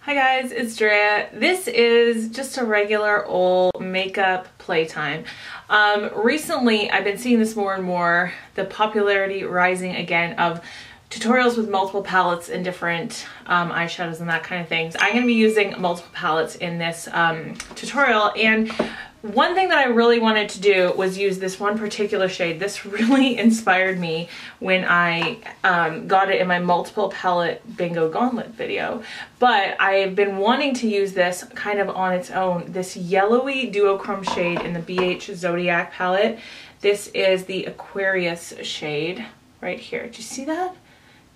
Hi guys, it's Drea. This is just a regular old makeup playtime. Recently, I've been seeing this more and more, the popularity rising again of tutorials with multiple palettes and different eyeshadows and that kind of things. I'm going to be using multiple palettes in this tutorial, and one thing that I really wanted to do was use this one particular shade. This really inspired me when I got it in my multiple palette bingo gauntlet video. But I've been wanting to use this kind of on its own. This yellowy duochrome shade in the BH Zodiac palette. This is the Aquarius shade right here. Do you see that?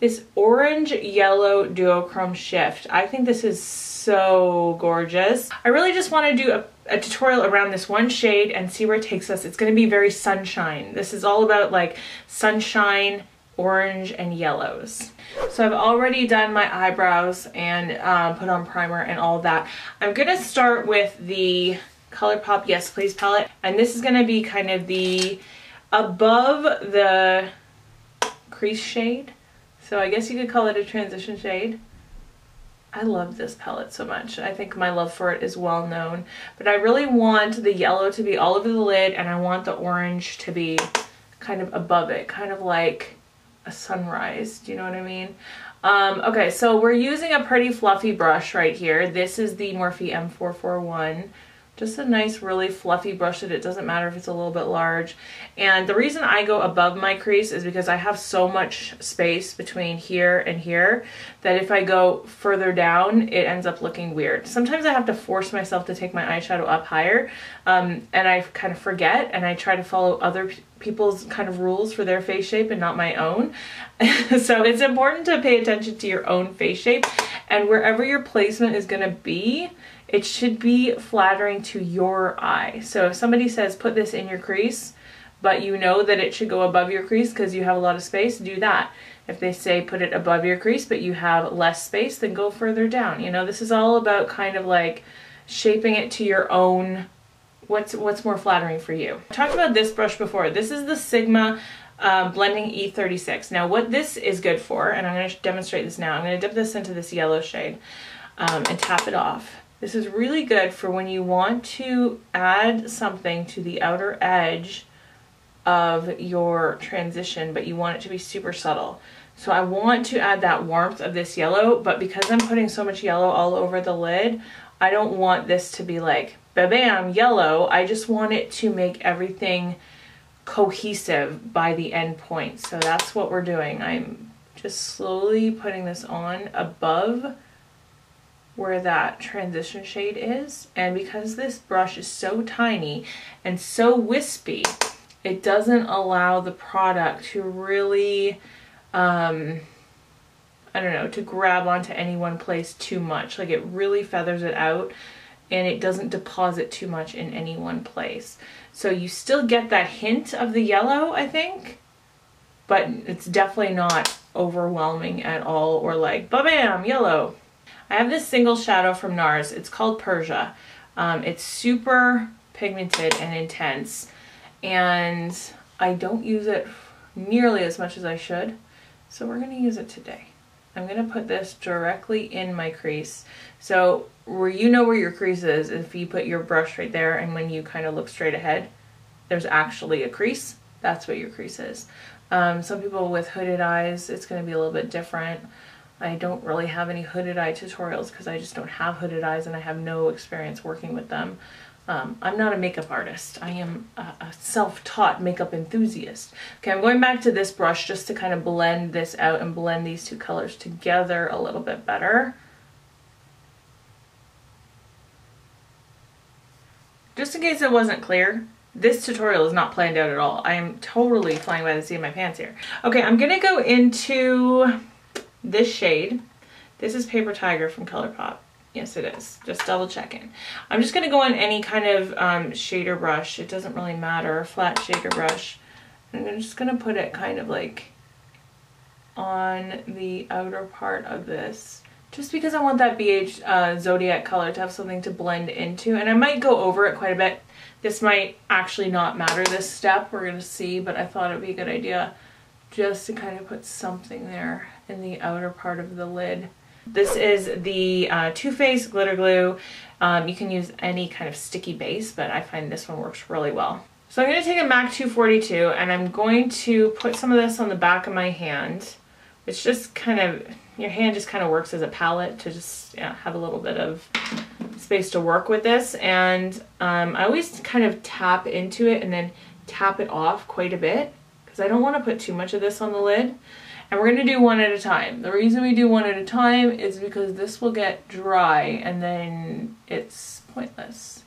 This orange yellow duochrome shift. I think this is so gorgeous. I really just want to do a tutorial around this one shade and see where it takes us. It's going to be very sunshine. This is all about like sunshine, orange, and yellows. So I've already done my eyebrows and put on primer and all that. I'm going to start with the Colourpop Yes Please palette, and this is going to be kind of the above the crease shade. So I guess you could call it a transition shade. I love this palette so much. I think my love for it is well known. But I really want the yellow to be all over the lid, and I want the orange to be kind of above it, kind of like a sunrise. Do you know what I mean? Okay, so we're using a pretty fluffy brush right here. This is the Morphe M441. Just a nice, really fluffy brush that it doesn't matter if it's a little bit large. And the reason I go above my crease is because I have so much space between here and here that if I go further down, it ends up looking weird. Sometimes I have to force myself to take my eyeshadow up higher, and I kind of forget, and I try to follow other people's kind of rules for their face shape and not my own. So it's important to pay attention to your own face shape, and wherever your placement is going to be, it should be flattering to your eye. So if somebody says put this in your crease, but you know that it should go above your crease because you have a lot of space, do that. If they say put it above your crease but you have less space, then go further down. You know, this is all about kind of like shaping it to your own, what's more flattering for you. I talked about this brush before. This is the Sigma Blending E36. Now what this is good for, and I'm going to demonstrate this now, I'm going to dip this into this yellow shade and tap it off. This is really good for when you want to add something to the outer edge of your transition, but you want it to be super subtle. So I want to add that warmth of this yellow, but because I'm putting so much yellow all over the lid, I don't want this to be like, ba-bam, yellow. I just want it to make everything cohesive by the end point. So that's what we're doing. I'm just slowly putting this on above where that transition shade is, and because this brush is so tiny and so wispy, it doesn't allow the product to really I don't know, to grab onto any one place too much. Like, it really feathers it out and it doesn't deposit too much in any one place. So you still get that hint of the yellow, I think, but it's definitely not overwhelming at all or like ba-bam, yellow. I have this single shadow from Nars. It's called Persia. It's super pigmented and intense, and I don't use it nearly as much as I should, so we're going to use it today. I'm going to put this directly in my crease. So where you know where your crease is, if you put your brush right there and when you kind of look straight ahead, there's actually a crease. That's what your crease is. Some people with hooded eyes, it's going to be a little bit different. I don't really have any hooded eye tutorials because I just don't have hooded eyes and I have no experience working with them. I'm not a makeup artist. I am a self-taught makeup enthusiast. Okay, I'm going back to this brush just to kind of blend this out and blend these two colors together a little bit better. Just in case it wasn't clear, this tutorial is not planned out at all. I am totally flying by the seat of my pants here. Okay, I'm gonna go into this shade. This is Paper Tiger from Colourpop. Yes, it is. Just double checking. I'm just going to go on any kind of shader brush. It doesn't really matter. Flat shader brush. And I'm just going to put it kind of like on the outer part of this. Just because I want that BH Zodiac color to have something to blend into. And I might go over it quite a bit. This might actually not matter this step. We're going to see. But I thought it would be a good idea just to kind of put something there in the outer part of the lid This is the Too Faced glitter glue. You can use any kind of sticky base, but I find this one works really well. So I'm going to take a MAC 242 and I'm going to put some of this on the back of my hand. It's just kind of, your hand just kind of works as a palette to just have a little bit of space to work with this. And I always kind of tap into it and then tap it off quite a bit because I don't want to put too much of this on the lid. And we're going to do one at a time. The reason we do one at a time is because this will get dry and then it's pointless.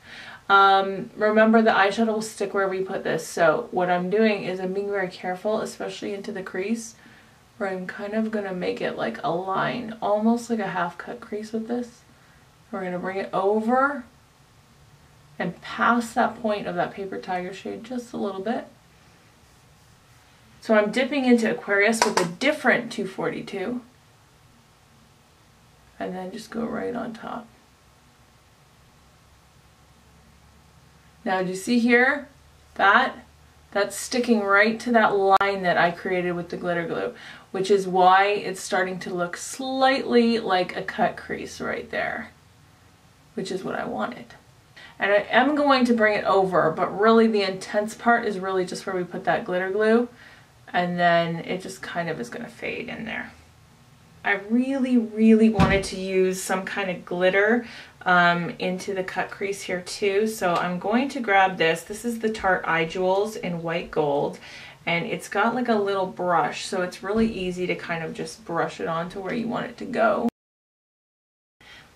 Remember, the eyeshadow will stick where we put this. So what I'm doing is I'm being very careful, especially into the crease, where I'm kind of going to make it like a line, almost like a half cut crease with this. We're going to bring it over and past that point of that paper tiger shade just a little bit. So I'm dipping into Aquarius with a different 242 and then just go right on top. Now, do you see here? That's sticking right to that line that I created with the glitter glue, which is why it's starting to look slightly like a cut crease right there, which is what I wanted. And I am going to bring it over, but really the intense part is really just where we put that glitter glue, and then it just kind of is going to fade in there. I really, really wanted to use some kind of glitter into the cut crease here too. So I'm going to grab this. This is the Tarte Eye Jewels in white gold. And it's got like a little brush. So it's really easy to kind of just brush it onto where you want it to go.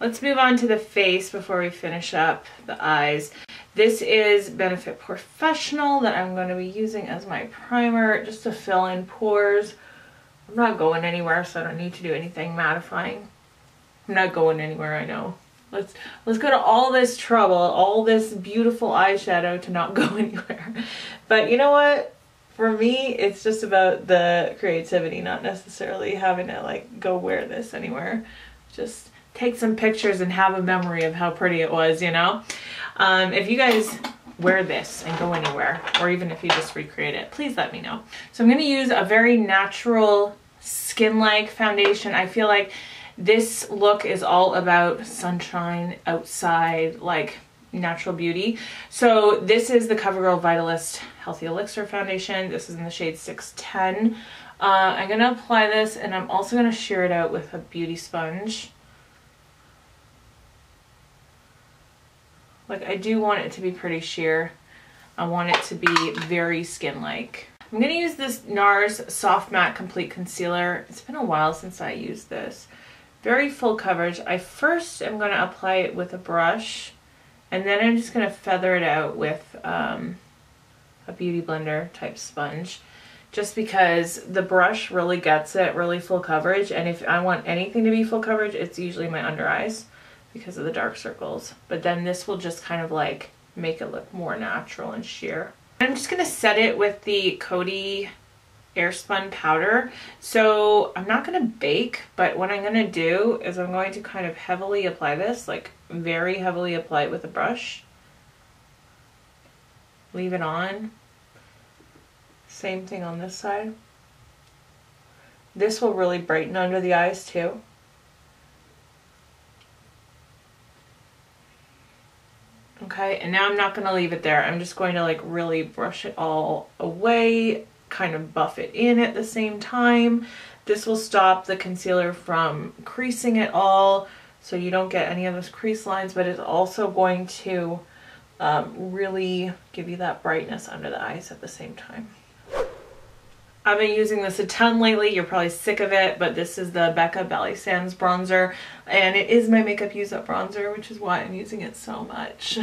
Let's move on to the face before we finish up the eyes. This is Benefit Professional that I'm going to be using as my primer just to fill in pores. I'm not going anywhere, so I don't need to do anything mattifying. I'm not going anywhere, I know. Let's go to all this trouble, all this beautiful eyeshadow to not go anywhere. But you know what? For me, it's just about the creativity, not necessarily having to like go wear this anywhere. Just take some pictures and have a memory of how pretty it was, you know? If you guys wear this and go anywhere, or even if you just recreate it, please let me know. So I'm going to use a very natural skin-like foundation. I feel like this look is all about sunshine, outside, like natural beauty. So this is the Covergirl Vitalist Healthy Elixir foundation. This is in the shade 610. I'm going to apply this and I'm also going to sheer it out with a beauty sponge. Like, I do want it to be pretty sheer. I want it to be very skin-like. I'm going to use this Nars Soft Matte Complete Concealer. It's been a while since I used this. Very full coverage. I first am going to apply it with a brush, and then I'm just going to feather it out with a beauty blender type sponge. Just because the brush really gets it, really full coverage, and if I want anything to be full coverage, it's usually my under eyes, because of the dark circles. But then this will just kind of like make it look more natural and sheer. I'm just gonna set it with the Coty Airspun powder. So I'm not gonna bake, but what I'm gonna do is I'm going to kind of heavily apply this, like very heavily apply it with a brush. Leave it on. Same thing on this side. This will really brighten under the eyes too. Okay, and now I'm not going to leave it there. I'm just going to like really brush it all away, kind of buff it in at the same time. This will stop the concealer from creasing at all, so you don't get any of those crease lines, but it's also going to really give you that brightness under the eyes at the same time. I've been using this a ton lately. You're probably sick of it, but this is the Becca Bali Sands bronzer, and it is my makeup use up bronzer, which is why I'm using it so much.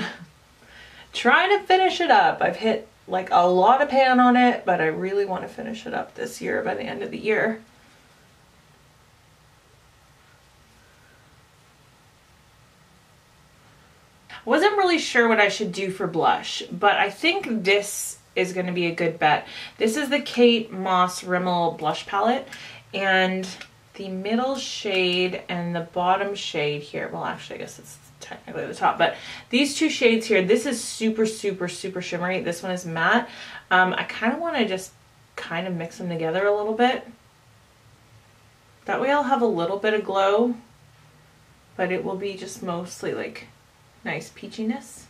Trying to finish it up. I've hit like a lot of pan on it, but I really want to finish it up this year by the end of the year. I wasn't really sure what I should do for blush, but I think this is going to be a good bet. This is the Kate Moss Rimmel blush palette, and the middle shade and the bottom shade here, well actually I guess it's technically the top, but these two shades here, this is super shimmery. This one is matte. I kind of want to just kind of mix them together a little bit. That way I'll have a little bit of glow but it will be just mostly like nice peachiness.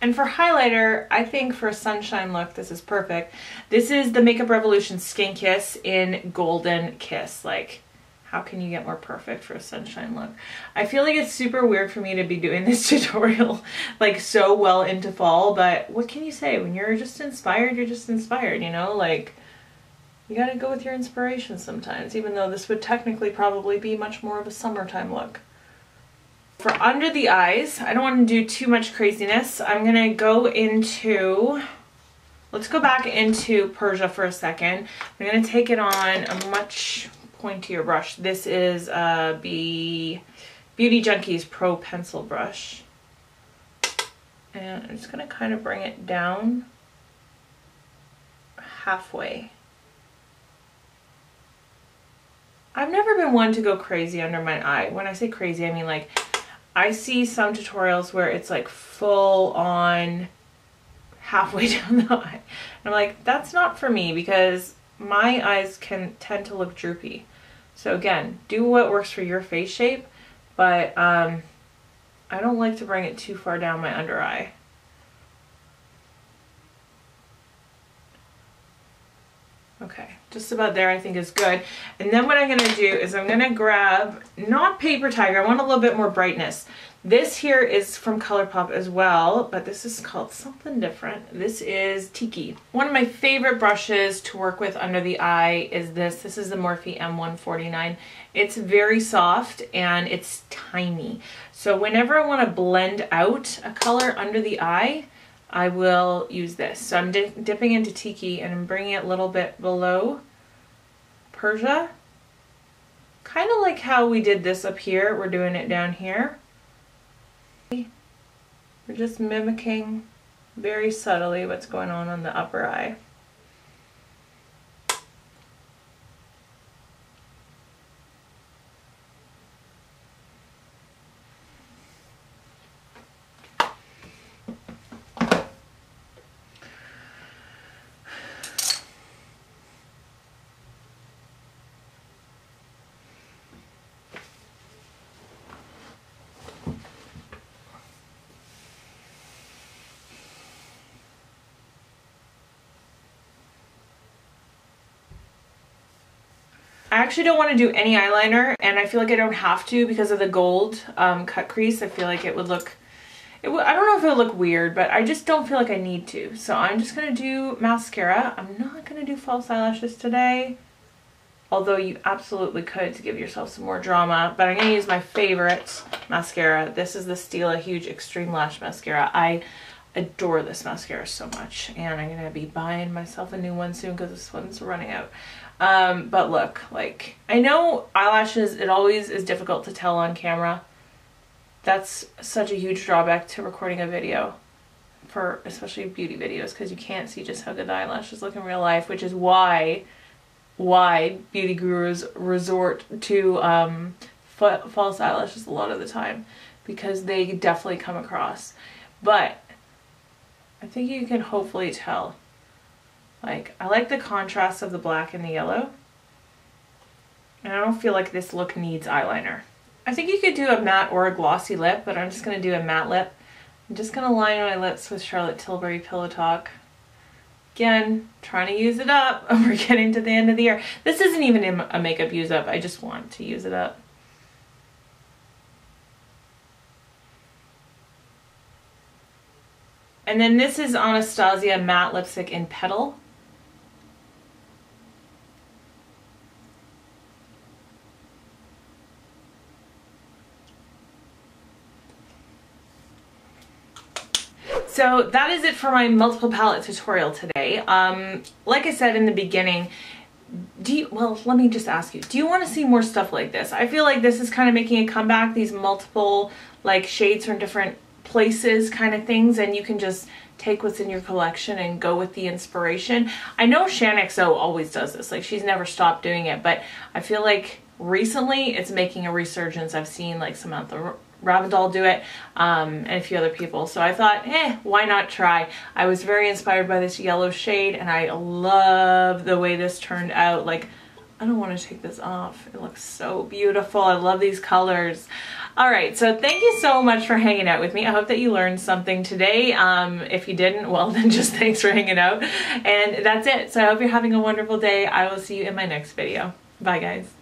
And for highlighter, I think for a sunshine look, this is perfect. This is the Makeup Revolution Skin Kiss in Golden Kiss. Like, how can you get more perfect for a sunshine look? I feel like it's super weird for me to be doing this tutorial like so well into fall, but what can you say? When you're just inspired, you're just inspired, you know? Like, you gotta go with your inspiration sometimes, even though this would technically probably be much more of a summertime look. For under the eyes, I don't want to do too much craziness. I'm going to go into, let's go back into Persia for a second. I'm going to take it on a much pointier brush. This is Beauty Junkie's Pro Pencil Brush. And I'm just going to kind of bring it down halfway. I've never been one to go crazy under my eye. When I say crazy, I mean like, I see some tutorials where it's like full on halfway down the eye. And I'm like, that's not for me because my eyes can tend to look droopy. So again, do what works for your face shape, but I don't like to bring it too far down my under eye. Okay, just about there I think is good. And then what I'm going to do is I'm going to grab, not Paper Tiger, I want a little bit more brightness. This here is from Colourpop as well, but this is called something different. This is Tiki. One of my favorite brushes to work with under the eye is this. This is the Morphe M149. It's very soft and it's tiny. So whenever I want to blend out a color under the eye, I will use this. So I'm dipping into Tiki and I'm bringing it a little bit below Persia. Kind of like how we did this up here, we're doing it down here. We're just mimicking very subtly what's going on the upper eye. I actually don't want to do any eyeliner, and I feel like I don't have to because of the gold cut crease. I feel like it would look, I don't know if it would look weird, but I just don't feel like I need to. So I'm just going to do mascara. I'm not going to do false eyelashes today, although you absolutely could to give yourself some more drama. But I'm going to use my favorite mascara. This is the Stila Huge Extreme Lash Mascara. I adore this mascara so much, and I'm going to be buying myself a new one soon because this one's running out. But look, like, I know eyelashes, it always is difficult to tell on camera. That's such a huge drawback to recording a video, for especially beauty videos, because you can't see just how good the eyelashes look in real life, which is why beauty gurus resort to false eyelashes a lot of the time, because they definitely come across. But I think you can hopefully tell. Like, I like the contrast of the black and the yellow. And I don't feel like this look needs eyeliner. I think you could do a matte or a glossy lip, but I'm just going to do a matte lip. I'm just going to line my lips with Charlotte Tilbury Pillow Talk. Again, trying to use it up. We're getting to the end of the year. This isn't even a makeup use up. I just want to use it up. And then this is Anastasia Matte Lipstick in Petal. So that is it for my multiple palette tutorial today. Like I said in the beginning, let me just ask you, do you want to see more stuff like this? I feel like this is kind of making a comeback, these multiple like shades from different places kind of things, and you can just take what's in your collection and go with the inspiration. I know ShanXO always does this, like she's never stopped doing it, but I feel like recently it's making a resurgence. I've seen like Samantha Ravindol do it, and a few other people. So I thought, why not try? I was very inspired by this yellow shade, and I love the way this turned out. Like, I don't want to take this off. It looks so beautiful. I love these colors. All right, so thank you so much for hanging out with me. I hope that you learned something today. If you didn't, well, then just thanks for hanging out. And that's it. So I hope you're having a wonderful day. I will see you in my next video. Bye, guys.